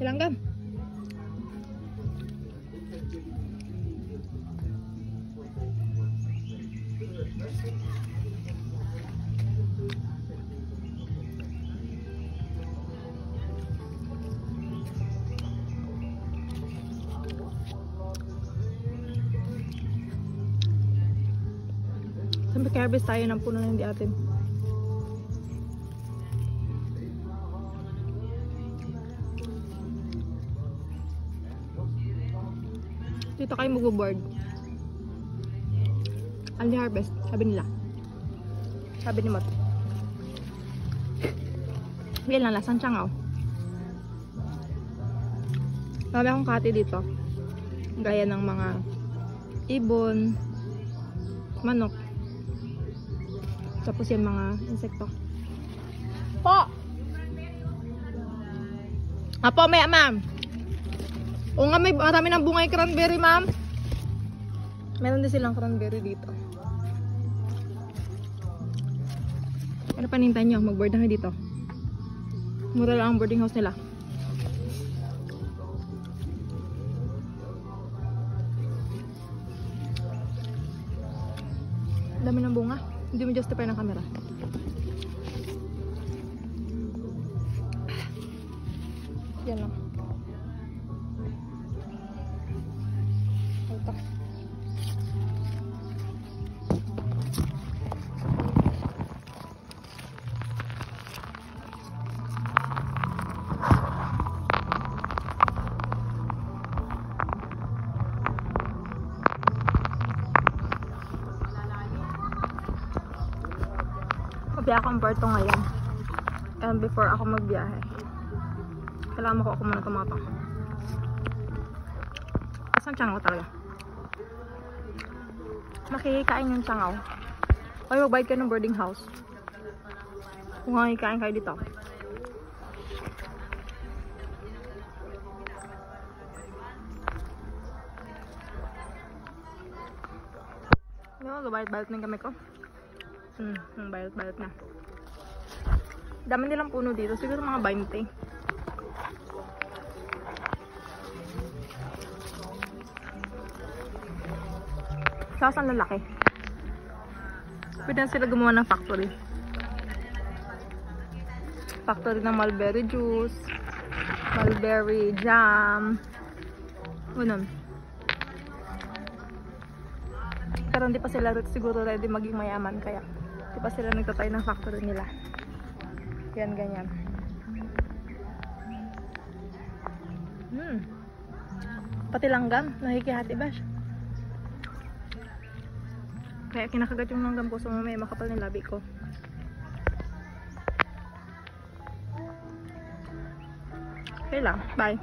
Langgam. Sampai harvest tayo ng puno ng di atin. Dito kayo mag-board. Only harvest, sabi nila. Sabi ni Mot. Yan lang, lasang tiyangaw. Marami akong kati dito. Gaya ng mga ibon, manok. Tapos yan mga insekto. Po! Apo, maya ma'am. O nga, may marami ng bungay cranberry, ma'am. Meron din silang cranberry dito. Ano pa nintay nyo? Mag-board na kayo dito. Mura lang ang boarding house nila. Dami ng bunga. Hindi mo justify ng camera. Yan lang. Ito. Biyahe akong Puerto ngayon. And before ako magbiyahe, kailangan ko muna tumato. Isang tiyangaw talaga. Makikikain yung tiyangaw. Ay, magbayad ka ng boarding house. Kung makikikain kayo dito. Bayad-bayad na kami ko. Bayad-bayad na. Dami nilang puno dito. Siguro mga 20. Saan ang lalaki? Pwede na sila gumawa ng factory. Factory ng mulberry juice, mulberry jam. Ganun. Pero hindi pa sila siguro ready maging mayaman, kaya hindi pa sila nagtatay ng factory nila. Yan, ganyan. Pati langgam, nakikihati ba siya? Kaya kinakagat yung langgam ko, so may makapal ng labi ko. Okay lang, bye.